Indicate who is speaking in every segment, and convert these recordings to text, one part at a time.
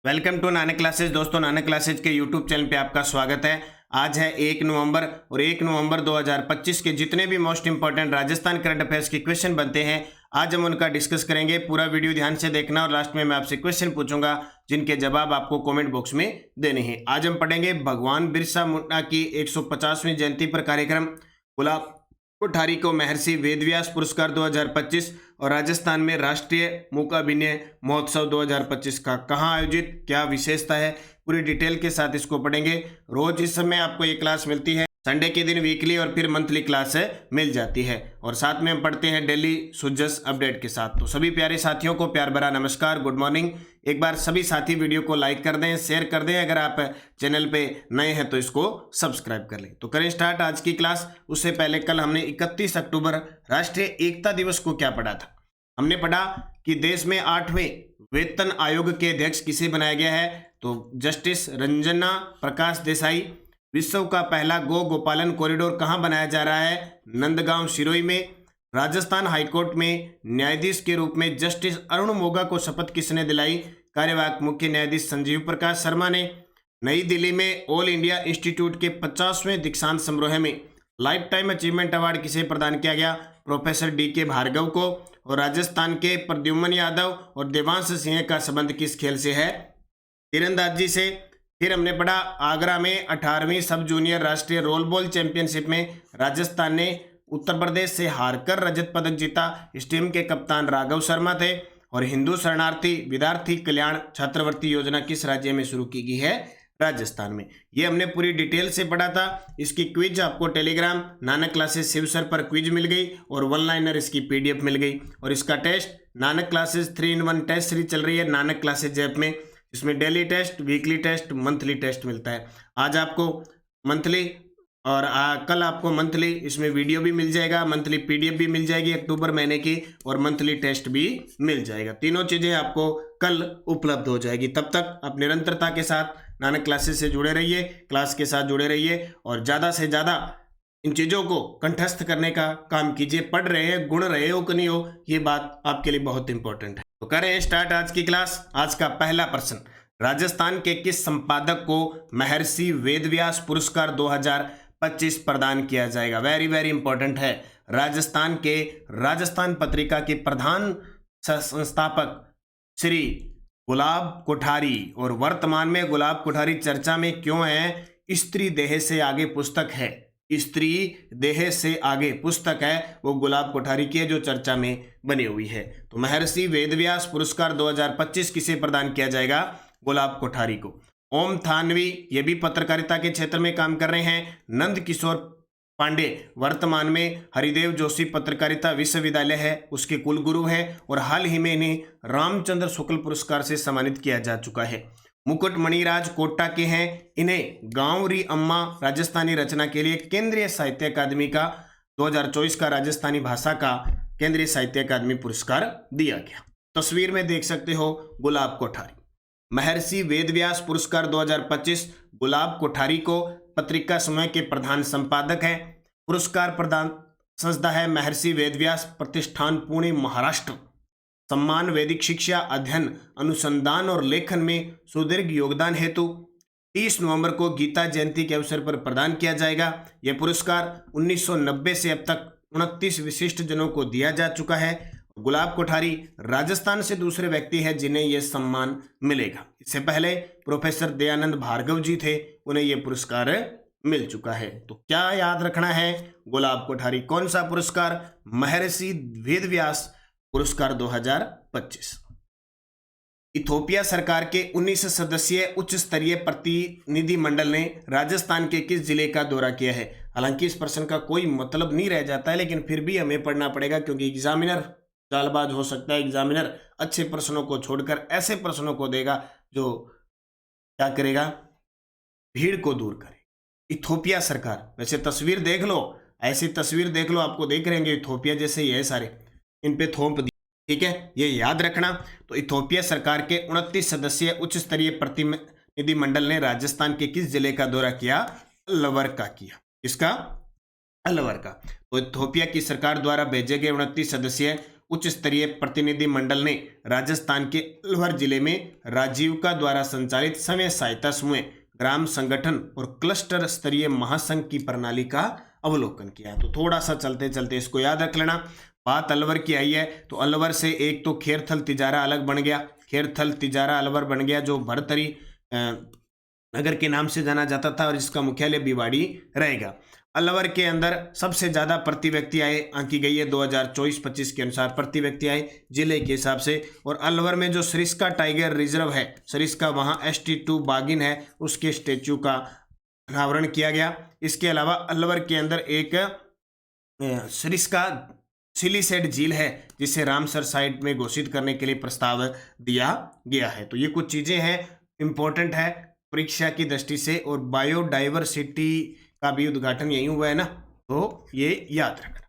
Speaker 1: Welcome to Nanak classes. दोस्तों, Nanak classes के YouTube channel पे आपका स्वागत है। आज है 1 नवंबर और 1 नवंबर 2025 के जितने भी most important Rajasthan current affairs के क्वेश्चन बनते हैं आज हम उनका डिस्कस करेंगे। पूरा वीडियो ध्यान से देखना और लास्ट में मैं आपसे क्वेश्चन पूछूंगा जिनके जवाब आपको कमेंट बॉक्स में देने हैं। आज हम पढ़ेंगे भगवान बिरसा मुंडा की 150वीं जयंती पर कार्यक्रम, गुलाब कोठारी को महर्षि वेदव्यास पुरस्कार 2025 और राजस्थान में राष्ट्रीय मूक अभिनय महोत्सव 2025 का कहाँ आयोजित, क्या विशेषता है, पूरी डिटेल के साथ इसको पढ़ेंगे। रोज इस समय आपको ये क्लास मिलती है, संडे के दिन वीकली और फिर मंथली क्लास मिल जाती है और साथ में हम पढ़ते हैं डेली सुजस अपडेट के साथ। तो सभी प्यारे साथियों को प्यार भरा नमस्कार, गुड मॉर्निंग। एक बार सभी साथी वीडियो को लाइक कर दें, शेयर कर दें। अगर आप चैनल पे नए हैं तो इसको सब्सक्राइब कर लें। तो करें स्टार्ट आज की क्लास। उससे पहले कल हमने 31 अक्टूबर राष्ट्रीय एकता दिवस को क्या पढ़ा था। हमने पढ़ा कि देश में 8वें वेतन आयोग के अध्यक्ष किसे बनाया गया है, तो जस्टिस रंजना प्रकाश देसाई। विश्व का पहला गो गोपालन कॉरिडोर कहां बनाया जा रहा है, नंदगांव सिरोही में। राजस्थान हाईकोर्ट में न्यायाधीश के रूप में जस्टिस अरुण मोगा को शपथ किसने दिलाई, कार्यवाहक मुख्य न्यायाधीश संजीव प्रकाश शर्मा ने। नई दिल्ली में ऑल इंडिया इंस्टीट्यूट के 50वें दीक्षांत समारोह में लाइफ टाइम अचीवमेंट अवार्ड किसे प्रदान किया गया, प्रोफेसर डी.के. भार्गव को। और राजस्थान के प्रद्युम्न यादव और देवांश सिंह का संबंध किस खेल से है, तीरंदाजी से। फिर हमने पढ़ा आगरा में 18वीं सब जूनियर राष्ट्रीय रोल बॉल चैंपियनशिप में राजस्थान ने उत्तर प्रदेश से हारकर रजत पदक जीता। इस टीम के कप्तान राघव शर्मा थे। और हिंदू शरणार्थी विद्यार्थी कल्याण छात्रवृत्ति योजना किस राज्य में शुरू की गई है, राजस्थान में। ये हमने पूरी डिटेल से पढ़ा था। इसकी क्विज आपको Telegram Nanak classes Shiv sir पर क्विज मिल गई और वन लाइनर इसकी पीडीएफ मिल गई। और इसका test Nanak classes 3-in-1 test series चल रही है नानक क्लासेस ऐप में। इसमें daily test, weekly test, monthly test मिलता है। आज आपको मंथली और कल आपको मंथली इसमें वीडियो भी मिल जाएगा, मंथली पीडीएफ भी मिल जाएगी अक्टूबर महीने की, और मंथली टेस्ट भी मिल जाएगा। तीनों चीज़ें आपको कल उपलब्ध हो जाएगी। तब तक आप निरंतरता के साथ नानक क्लासेस से जुड़े रहिए, क्लास के साथ जुड़े रहिए और ज़्यादा से ज़्यादा इन चीज़ों को कंठस्थ करने का काम कीजिए। पढ़ रहे हैं, गुण रहे हो कि नहीं हो, ये बात आपके लिए बहुत इंपॉर्टेंट है। तो करें स्टार्ट आज की क्लास। आज का पहला प्रश्न, राजस्थान के किस संपादक को महर्षि वेदव्यास पुरस्कार 2025 प्रदान किया जाएगा। वेरी वेरी इंपॉर्टेंट है। राजस्थान के राजस्थान पत्रिका के प्रधान संस्थापक श्री गुलाब कोठारी, और वर्तमान में गुलाब कोठारी चर्चा में क्यों है, स्त्री देह से आगे पुस्तक है, स्त्री देह से आगे पुस्तक है वो गुलाब कोठारी की है जो चर्चा में बनी हुई है। तो महर्षि वेदव्यास पुरस्कार 2025 किसे प्रदान किया जाएगा, गुलाब कोठारी को। ओम थानवी ये भी पत्रकारिता के क्षेत्र में काम कर रहे हैं। नंद किशोर पांडे वर्तमान में हरिदेव जोशी पत्रकारिता विश्वविद्यालय है उसके कुलगुरु हैं और हाल ही में इन्हें रामचंद्र शुक्ल पुरस्कार से सम्मानित किया जा चुका है। मुकुट मणिराज कोटा के हैं, इन्हें गांव री अम्मा राजस्थानी रचना के लिए केंद्रीय साहित्य अकादमी का 2024 का राजस्थानी भाषा का केंद्रीय साहित्य अकादमी पुरस्कार दिया गया। तस्वीर में देख सकते हो गुलाब कोठारी। महर्षि वेदव्यास पुरस्कार 2025 गुलाब कोठारी को पत्रिका समूह के प्रधान संपादक हैं। पुरस्कार प्रदान संस्था है महर्षि वेदव्यास प्रतिष्ठान पुणे महाराष्ट्र। सम्मान वैदिक शिक्षा, अध्ययन, अनुसंधान और लेखन में सुदीर्घ योगदान हेतु 30 नवंबर को गीता जयंती के अवसर पर प्रदान किया जाएगा। यह पुरस्कार 1990 से अब तक 29 विशिष्ट जनों को दिया जा चुका है। गुलाब कोठारी राजस्थान से दूसरे व्यक्ति हैं जिन्हें यह सम्मान मिलेगा। इससे पहले प्रोफेसर दयानंद भार्गव जी थे, उन्हें यह पुरस्कार मिल चुका है। तो क्या याद रखना है, गुलाब कोठारी कौन सा पुरस्कार, महर्षि वेदव्यास पुरस्कार 2025। इथोपिया सरकार के 19 सदस्यीय उच्च स्तरीय प्रतिनिधि मंडल ने राजस्थान के किस जिले का दौरा किया है। हालांकि इस प्रश्न का कोई मतलब नहीं रह जाता है लेकिन फिर भी हमें पढ़ना पड़ेगा क्योंकि एग्जामिनर चालबाज हो सकता है। एग्जामिनर अच्छे प्रश्नों को छोड़कर ऐसे प्रश्नों को देगा जो क्या करेगा, भीड़ को दूर करे। इथोपिया सरकार, वैसे तस्वीर देख लो, ऐसी तस्वीर देख लो, आपको देख रहेंगे इथोपिया जैसे ही है, सारे इन पे थोप दी, ठीक है, ये याद रखना। तो इथोपिया सरकार के 29 सदस्यीय उच्च स्तरीय प्रतिनिधि मंडल ने राजस्थान के किस जिले का दौरा किया, अलवर का किया। इसका अलवर का। तो इथोपिया की सरकार द्वारा भेजे गए 29 सदस्यीय उच्च स्तरीय प्रतिनिधि मंडल ने राजस्थान के अलवर जिले में राजीविका द्वारा संचालित स्वयं सहायता समूह, ग्राम संगठन और क्लस्टर स्तरीय महासंघ की प्रणाली का अवलोकन किया। तो थोड़ा सा चलते चलते इसको याद रख लेना। बात अलवर की आई है तो अलवर से एक तो खेरथल तिजारा अलग बन गया, खेरथल तिजारा अलवर बन गया, जो भरतरी नगर के नाम से जाना जाता था और इसका मुख्यालय भिवाड़ी रहेगा। अलवर के अंदर सबसे ज्यादा प्रति व्यक्ति आय आंकी गई है 2024-25 के अनुसार, प्रति व्यक्ति आय जिले के हिसाब से। और अलवर में जो सरिस्का टाइगर रिजर्व है, सरिस्का वहां ST2 बागिन है, उसके स्टेच्यू का अनावरण किया गया। इसके अलावा अलवर के अंदर एक सरिस्का सिलीसेड झील है जिसे रामसर साइट में घोषित करने के लिए प्रस्ताव दिया गया है। तो ये कुछ चीजें हैं, इंपॉर्टेंट है परीक्षा की दृष्टि से। और बायोडाइवर्सिटी का भी उद्घाटन यही हुआ है ना, तो ये याद रखना।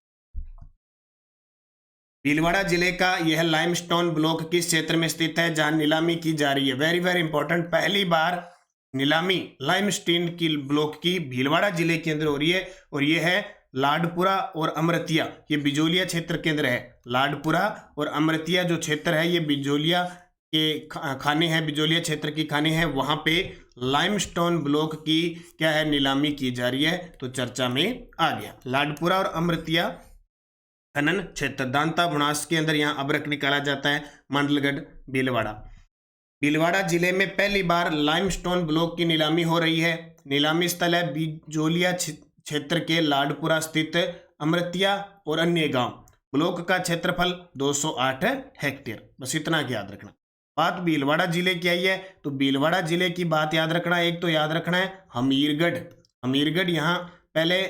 Speaker 1: भीलवाड़ा जिले का यह लाइमस्टोन ब्लॉक किस क्षेत्र में स्थित है जहां नीलामी की जा रही है? वेरी वेरी इंपॉर्टेंट, पहली बार नीलामी लाइमस्टोन की ब्लॉक की भीलवाड़ा जिले के अंदर हो रही है और ये है लाडपुरा और अमृतिया, ये बिजोलिया क्षेत्र के अंदर है। लाडपुरा और अमृतिया जो क्षेत्र है ये बिजोलिया के खाने हैं, बिजोलिया क्षेत्र की खाने हैं, वहां पे लाइमस्टोन ब्लॉक की क्या है नीलामी की जा रही है, तो चर्चा में आ गया। लाडपुरा और अमृतिया खनन क्षेत्र, दांता भुनास के अंदर यहाँ अब्रक निकाला जाता है, मंडलगढ़ भीलवाड़ा। भीलवाड़ा जिले में पहली बार लाइमस्टोन ब्लॉक की नीलामी हो रही है। नीलामी स्थल है बिजोलिया क्षेत्र के लाडपुरा स्थित अमृतिया और अन्य गांव। ब्लॉक का क्षेत्रफल 208 हेक्टेयर। बस इतना याद रखना। बात भीलवाड़ा जिले की आई है तो भीलवाड़ा जिले की बात याद रखना। एक तो याद रखना है हमीरगढ़, हमीरगढ़ यहाँ पहले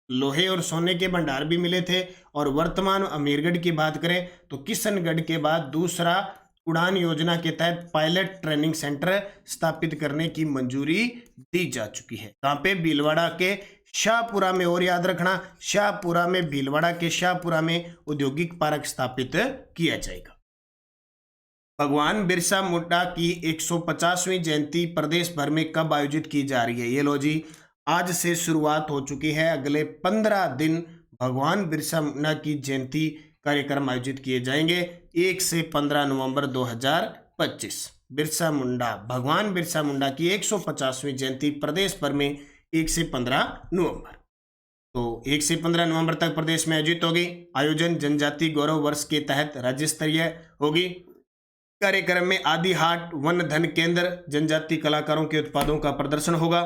Speaker 1: लोहे और सोने के भंडार भी मिले थे। और वर्तमान अमीरगढ़ की बात करें तो किशनगढ़ के बाद दूसरा उड़ान योजना के तहत पायलट ट्रेनिंग सेंटर स्थापित करने की मंजूरी दी जा चुकी है। कहाँ पे? भीलवाड़ा के शाहपुरा में। और याद रखना शाहपुरा में, भीलवाड़ा के शाहपुरा में औद्योगिक पार्क स्थापित किया जाएगा। भगवान बिरसा मुंडा की 150वीं जयंती प्रदेश भर में कब आयोजित की जा रही है? ये लो जी, आज से शुरुआत हो चुकी है। अगले 15 दिन भगवान बिरसा मुंडा की जयंती कार्यक्रम आयोजित किए जाएंगे 1 से 15 नवंबर 2025। बिरसा मुंडा, भगवान बिरसा मुंडा की 150वीं जयंती प्रदेश भर में 1 से 15 नवंबर। तो 1 से 15 नवंबर तक प्रदेश में आयोजित होगी। आयोजन जनजाति गौरव वर्ष के तहत राज्य स्तरीय होगी। कार्यक्रम में आदि हाट वन धन केंद्र जनजाति कलाकारों के उत्पादों का प्रदर्शन होगा।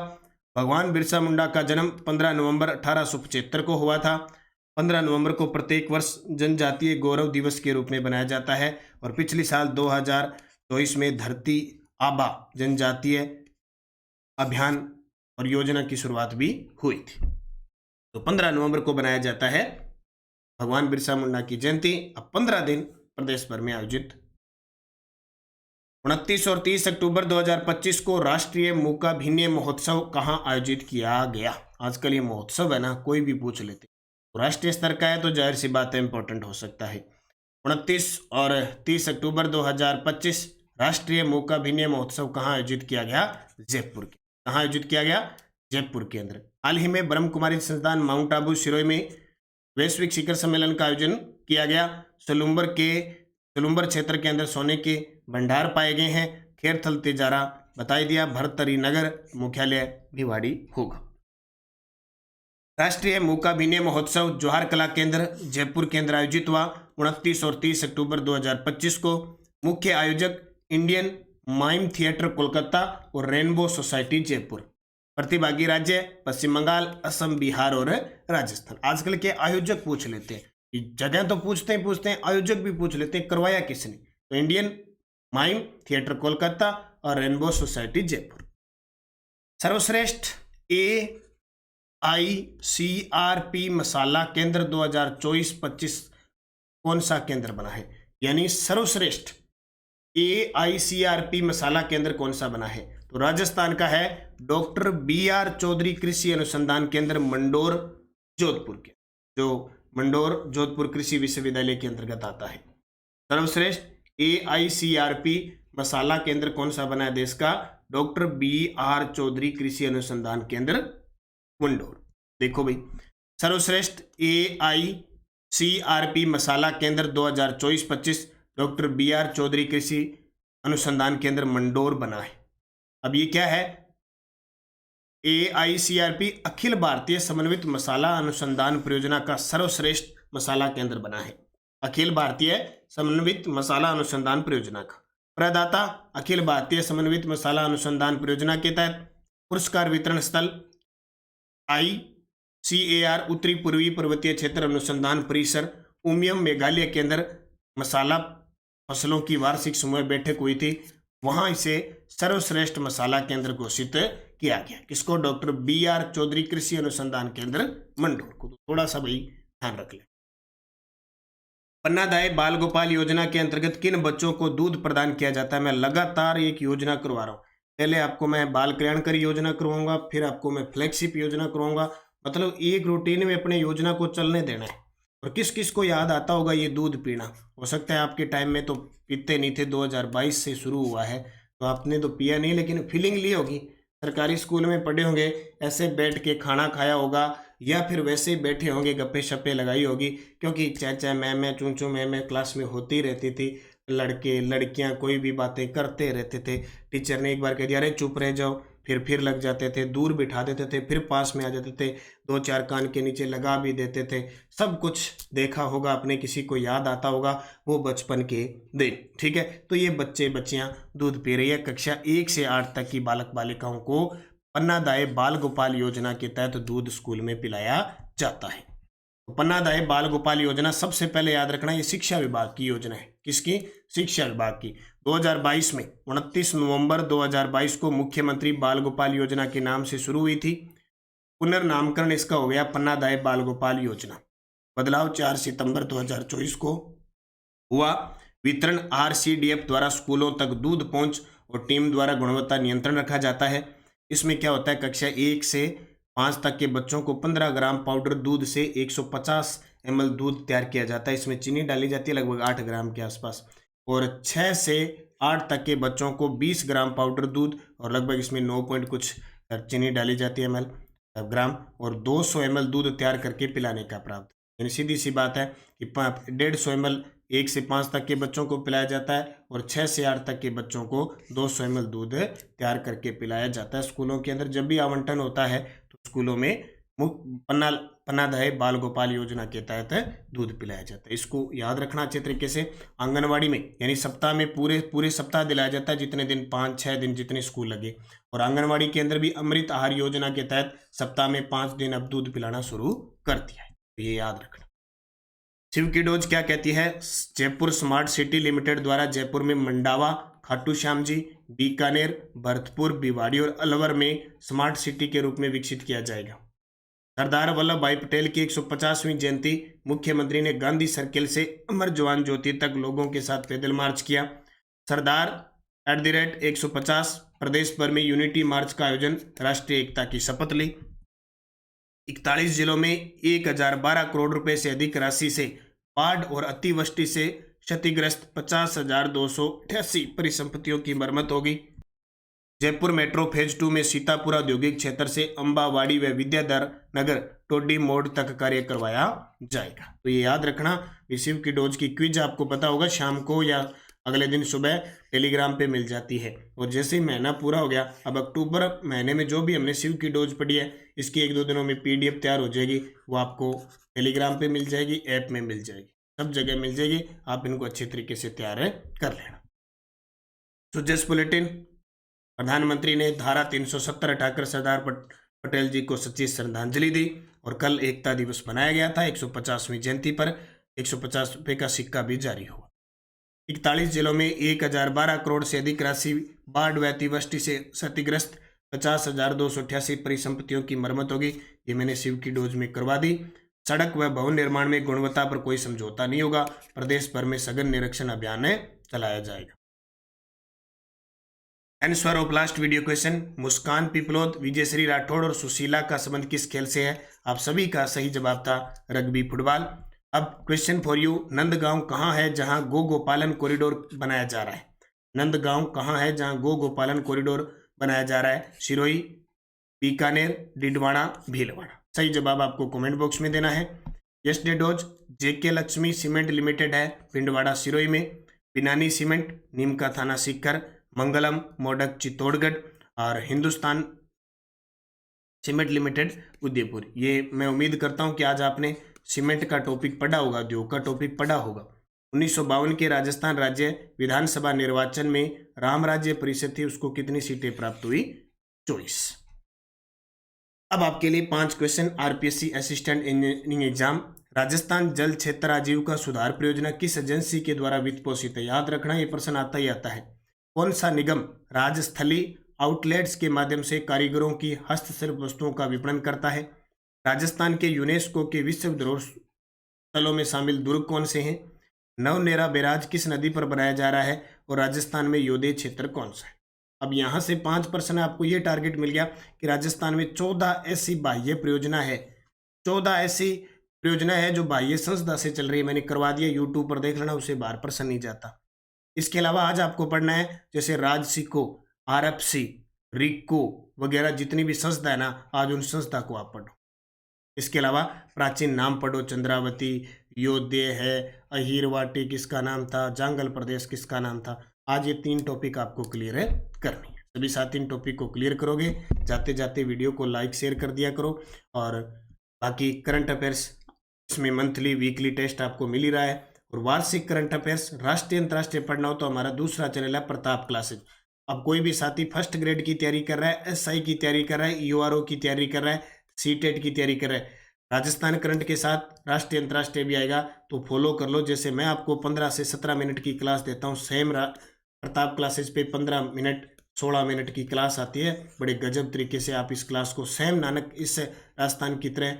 Speaker 1: भगवान बिरसा मुंडा का जन्म 15 नवंबर 1875 को हुआ था। 15 नवंबर को प्रत्येक वर्ष जनजातीय गौरव दिवस के रूप में बनाया जाता है। और पिछले साल 2024 में धरती आबा जनजातीय अभियान और योजना की शुरुआत भी हुई थी। तो 15 नवंबर को बनाया जाता है भगवान बिरसा मुंडा की जयंती। अब 15 दिन प्रदेश भर में आयोजित। 29 और 30 अक्टूबर 2025 को राष्ट्रीय मूकाभिनय महोत्सव कहाँ आयोजित किया गया? आजकल ये महोत्सव है ना, कोई भी पूछ लेते, तो राष्ट्रीय स्तर का है तो जाहिर सी बात है इंपॉर्टेंट हो सकता है। 29 और 30 अक्टूबर 2025 राष्ट्रीय मूकाभिनय महोत्सव कहाँ आयोजित किया गया? जयपुर के। कहाँ आयोजित किया गया? जयपुर के अंदर। हाल ही में ब्रह्म कुमारी संस्थान माउंट आबू सिरोही में वैश्विक शिखर सम्मेलन का आयोजन किया गया। सलुम्बर क्षेत्र के अंदर सोने के भंडार पाए गए हैं। खेरथल तिजारा बता दिया। भरतरी नगर मुख्यालय भिवाड़ी होगा। राष्ट्रीय मूकाभिनय महोत्सव जवाहर कला केंद्र जयपुर के अंदर आयोजित हुआ 29 और 30 अक्टूबर 2025 को। मुख्य आयोजक इंडियन माइम थिएटर कोलकाता और रेनबो सोसाइटी जयपुर। प्रतिभागी राज्य पश्चिम बंगाल, असम, बिहार और राजस्थान। आजकल के आयोजक पूछ लेते हैं, जगह तो पूछते हैं, आयोजक भी पूछ लेते हैं, करवाया किसने? तो इंडियन माइम थिएटर कोलकाता और रेनबो सोसाइटी जयपुर। सर्वश्रेष्ठ AICRP मसाला केंद्र 2024-25 कौन सा केंद्र बना है? यानी सर्वश्रेष्ठ AICRP मसाला केंद्र कौन सा बना है? तो राजस्थान का है डॉक्टर BR चौधरी कृषि अनुसंधान केंद्र मंडोर जोधपुर के, जो मंडोर जोधपुर कृषि विश्वविद्यालय के अंतर्गत आता है। सर्वश्रेष्ठ AICRP मसाला केंद्र कौन सा बना है देश का? डॉक्टर BR चौधरी कृषि अनुसंधान केंद्र मंडोर। देखो भाई, सर्वश्रेष्ठ CRP मसाला केंद्र 2024-25 डॉक्टर BR चौधरी कृषि अनुसंधान केंद्र मंडोर बना है। अब ये क्या है? AICRP अखिल भारतीय समन्वित मसाला अनुसंधान परियोजना का सर्वश्रेष्ठ मसाला केंद्र बना है। अखिल भारतीय समन्वित मसाला अनुसंधान परियोजना का प्रदाता अखिल भारतीय समन्वित मसाला अनुसंधान परियोजना के तहत पुरस्कार वितरण स्थल ICAR उत्तरी पूर्वी पर्वतीय क्षेत्र अनुसंधान परिसर उमियम मेघालय केंद्र मसाला फसलों की वार्षिक समूह बैठक हुई थी, वहां इसे सर्वश्रेष्ठ मसाला केंद्र घोषित किया गया। किसको? डॉक्टर BR चौधरी कृषि अनुसंधान केंद्र मंडोर को। तो थोड़ा सा भाई ध्यान रख लें। पन्नादाय बाल गोपाल योजना के अंतर्गत किन बच्चों को दूध प्रदान किया जाता है? मैं लगातार एक योजना करवा रहा हूँ। पहले आपको मैं बाल कल्याणकारी योजना करवाऊंगा, फिर आपको मैं फ्लैगशिप योजना करवाऊंगा। मतलब एक रूटीन में अपने योजना को चलने देना है। और किस किस को याद आता होगा ये दूध पीना? हो सकता है आपके टाइम में तो पीते नहीं थे, 2022 से शुरू हुआ है तो आपने तो पिया नहीं, लेकिन फीलिंग ली होगी। सरकारी स्कूल में पढ़े होंगे, ऐसे बैठ के खाना खाया होगा, या फिर वैसे ही बैठे होंगे, गप्पे शप्पे लगाई होगी, क्योंकि चाचा मैं चूं चूं मैं क्लास में होती रहती थी। लड़के लड़कियां कोई भी बातें करते रहते थे। टीचर ने एक बार कह दिया अरे चुप रह जाओ, फिर लग जाते थे, दूर बिठा देते थे, फिर पास में आ जाते थे, 2-4 कान के नीचे लगा भी देते थे। सब कुछ देखा होगा आपने, किसी को याद आता होगा वो बचपन के दिन। ठीक है, तो ये बच्चे बच्चियां दूध पी रही है। कक्षा 1 से 8 तक की बालक बालिकाओं को पन्नादाय बाल गोपाल योजना के तहत दूध स्कूल में पिलाया जाता है। तो पन्नादाय बाल गोपाल योजना सबसे पहले याद रखना, ये शिक्षा विभाग की योजना है। किसकी? शिक्षा विभाग की। 2022 में 29 नवंबर 2022 को मुख्यमंत्री बाल गोपाल योजना के नाम से शुरू हुई थी। पुनर्नामकरण इसका हो गया पन्नादाय बाल गोपाल योजना। बदलाव 4 सितंबर 2024 को हुआ। वितरण RCDF द्वारा स्कूलों तक दूध पहुंच और टीम द्वारा गुणवत्ता नियंत्रण रखा जाता है। इसमें क्या होता है? कक्षा 1 से 5 तक के बच्चों को 15 ग्राम पाउडर दूध से 150 ml दूध तैयार किया जाता है। इसमें चीनी डाली जाती है लगभग 8 ग्राम के आसपास। और 6 से 8 तक के बच्चों को 20 ग्राम पाउडर दूध और लगभग इसमें 9 पॉइंट कुछ चीनी डाली जाती है ml ग्राम, और 200 ml दूध तैयार करके पिलाने का प्रावधान। यानी सीधी सी बात है कि 150 ml 1 से 5 तक के बच्चों को पिलाया जाता है, और 6 से 8 तक के बच्चों को 200 ml दूध तैयार करके पिलाया जाता है। स्कूलों के अंदर जब भी आवंटन होता है तो स्कूलों में पन्नादाय बाल गोपाल योजना के तहत दूध पिलाया जाता है। इसको याद रखना अच्छे तरीके से। आंगनवाड़ी में यानी सप्ताह में पूरे सप्ताह दिलाया जाता है, जितने दिन 5-6 दिन जितने स्कूल लगे। और आंगनवाड़ी के अंदर भी अमृत आहार योजना के तहत सप्ताह में 5 दिन अब दूध पिलाना शुरू कर दिया है, तो ये याद रखना। शिव की डोज क्या कहती है? जयपुर स्मार्ट सिटी लिमिटेड द्वारा जयपुर में मंडावा, खाटू श्याम जी, बीकानेर, भरतपुर, भिवाड़ी और अलवर में स्मार्ट सिटी के रूप में विकसित किया जाएगा। सरदार वल्लभ भाई पटेल की 150वीं जयंती, मुख्यमंत्री ने गांधी सर्किल से अमर जवान ज्योति तक लोगों के साथ पैदल मार्च किया। सरदार @150 प्रदेश भर में यूनिटी मार्च का आयोजन, राष्ट्रीय एकता की शपथ ली। 41 जिलों में 1012 करोड़ रुपए से अधिक राशि से बाढ़ और अतिवृष्टि से क्षतिग्रस्त 50,288 परिसंपत्तियों की मरम्मत होगी। जयपुर मेट्रो फेज 2 में सीतापुर औद्योगिक क्षेत्र से अंबावाड़ी व विद्याधर नगर टोडी मोड़ तक कार्य करवाया जाएगा। तो ये याद रखना। शिव की डोज की क्विज आपको पता होगा, शाम को या अगले दिन सुबह टेलीग्राम पे मिल जाती है। और जैसे ही महीना पूरा हो गया, अब अक्टूबर महीने में जो भी हमने शिव की डोज पढ़ी है, इसकी 1-2 दिनों में PDF तैयार हो जाएगी। वो आपको टेलीग्राम पे मिल जाएगी, ऐप में मिल जाएगी, सब जगह मिल जाएगी। आप इनको अच्छे तरीके से तैयार कर लेना। तो जस्ट बुलेटिन, प्रधानमंत्री ने धारा 370 हटाकर सरदार पटेल जी को सच्ची श्रद्धांजलि दी। और कल एकता दिवस मनाया गया था। 150वीं जयंती पर 150 रुपये का सिक्का भी जारी हुआ। 41 जिलों में 1012 करोड़ से अधिक राशि बाढ़ व अतिवृष्टि से क्षतिग्रस्त 50,288 परिसंपत्तियों की मरम्मत होगी। ये मैंने शिव की डोज में करवा दी। सड़क व भवन निर्माण में गुणवत्ता पर कोई समझौता नहीं होगा। प्रदेश भर में सघन निरीक्षण अभियान चलाया जाएगा। Answer of last video question, Muskan Piplod, Vijayshree Rathore और सुशीला का संबंध किस खेल से है? आप सभी का सही जवाब था रग्बी फुटबॉल। अब क्वेश्चन फॉर यू, नंदगांव कहाँ है जहां गो गोपालन कॉरिडोर बनाया जा रहा है? नंदगांव कहाँ है जहां गो गोपालन कॉरिडोर बनाया जा रहा है? सिरोही, बीकानेर, डिडवाड़ा, भीलवाड़ा। सही जवाब आपको कमेंट बॉक्स में देना है। येस्टेडोज जेके लक्ष्मी सीमेंट लिमिटेड है पिंडवाड़ा सिरोही में, बिनानी सीमेंट नीम का थाना सीकर, मंगलम मोडक चित्तौड़गढ़ और हिंदुस्तान सीमेंट लिमिटेड उदयपुर। ये मैं उम्मीद करता हूं कि आज आपने सीमेंट का टॉपिक पढ़ा होगा, उद्योग का टॉपिक पढ़ा होगा। 1952 के राजस्थान राज्य विधानसभा निर्वाचन में राम राज्य परिषद थी, उसको कितनी सीटें प्राप्त हुई? 24। अब आपके लिए 5 question RPSC assistant engineering exam. Rajasthan जल क्षेत्र आजीविका सुधार परियोजना किस एजेंसी के द्वारा वित्त पोषित है? याद रखना, ये प्रश्न आता ही आता है। कौन सा निगम राजस्थली आउटलेट्स के माध्यम से कारीगरों की हस्तशिल्प वस्तुओं का विपणन करता है? राजस्थान के यूनेस्को के विश्व धरोहर स्थलों में शामिल दुर्ग कौन से हैं? नवनेरा बैराज किस नदी पर बनाया जा रहा है? और राजस्थान में योदय क्षेत्र कौन सा है? अब यहाँ से 5 प्रश्न, आपको ये टारगेट मिल गया कि राजस्थान में 14 ऐसी बाह्य परियोजना है, 14 ऐसी परियोजना है जो बाह्य संस्था से चल रही है। मैंने करवा दिया, यूट्यूब पर देख लेना, उससे बाहर प्रश्न नहीं जाता। इसके अलावा आज आपको पढ़ना है जैसे राजसिको, आरएफसी, रिको वगैरह जितनी भी संस्था है ना, आज उन संस्था को आप पढ़ो। इसके अलावा प्राचीन नाम पढ़ो, चंद्रावती, योध्य है, अहीरवाटी किसका नाम था, जांगल प्रदेश किसका नाम था। आज ये 3 टॉपिक आपको क्लियर है करनी है। सभी साथ इन टॉपिक को क्लियर करोगे, जाते जाते वीडियो को लाइक शेयर कर दिया करो। और बाकी करंट अफेयर्स इसमें मंथली वीकली टेस्ट आपको मिल ही रहा है, और वार्षिक करंट अफेयर्स राष्ट्रीय अंतर्राष्ट्रीय पढ़ना हो तो हमारा दूसरा चैनल है प्रताप क्लासेज। अब कोई भी साथी फर्स्ट ग्रेड की तैयारी कर रहा है, एसआई की तैयारी कर रहा है, यूआरओ की तैयारी कर रहा है, सीटेट की तैयारी कर रहा है, राजस्थान करंट के साथ राष्ट्रीय अंतर्राष्ट्रीय भी आएगा, तो फॉलो कर लो। जैसे मैं आपको 15 से 17 मिनट की क्लास देता हूँ, सेम प्रताप क्लासेज पे 15 मिनट 16 मिनट की क्लास आती है। बड़े गजब तरीके से आप इस क्लास को सेम नानक इस राजस्थान की तरह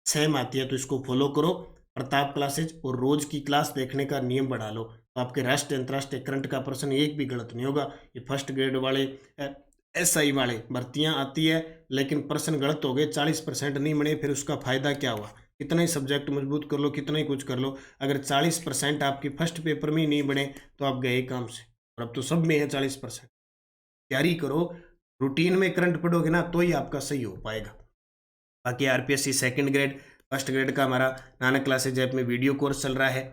Speaker 1: सेम आती है, तो इसको फॉलो करो प्रताप क्लासेज, और रोज की क्लास देखने का नियम बढ़ा लो, तो आपके राष्ट्रीय अंतर्राष्ट्रीय करंट का प्रश्न एक भी गलत नहीं होगा। ये फर्स्ट ग्रेड वाले एसआई वाले भर्तियां आती है, लेकिन प्रश्न गलत हो गए, 40% नहीं बने, फिर उसका फायदा क्या हुआ? कितना ही सब्जेक्ट मजबूत कर लो, कितना ही कुछ कर लो, अगर 40% आपकी फर्स्ट पेपर में ही नहीं बने तो आप गए काम से। और अब तो सब में है 40%। तैयारी करो, रूटीन में करंट पढ़ोगे ना तो ही आपका सही हो पाएगा। बाकी RPSC second grade first grade का हमारा नानक क्लासेज ऐप में वीडियो कोर्स चल रहा है।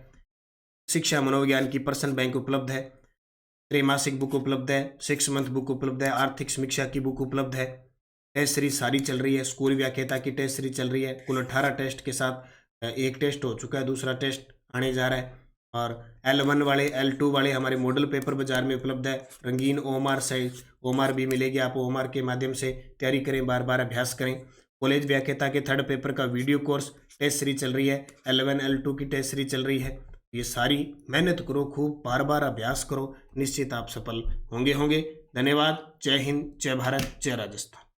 Speaker 1: शिक्षा मनोविज्ञान की पर्सन बैंक उपलब्ध है, त्रैमासिक बुक उपलब्ध है, 6 मंथ बुक उपलब्ध है, आर्थिक समीक्षा की बुक उपलब्ध है, टेस्ट सीरीज सारी चल रही है, स्कूल व्याख्याता की टेस्ट सीरीज चल रही है। कुल 18 टेस्ट के साथ एक टेस्ट हो चुका है, दूसरा टेस्ट आने जा रहा है। और L1 वाले L2 वाले हमारे मॉडल पेपर बाजार में उपलब्ध है। रंगीन ओएमआर साइज ओएमआर भी मिलेगी, आप ओएमआर के माध्यम से तैयारी करें, बार बार अभ्यास करें। कॉलेज व्याख्याता के 3rd पेपर का वीडियो कोर्स टेस्ट सीरीज चल रही है, L1 L2 की टेस्ट सीरीज चल रही है। ये सारी मेहनत करो, खूब बार बार अभ्यास करो, निश्चित आप सफल होंगे। धन्यवाद। जय हिंद, जय भारत, जय राजस्थान।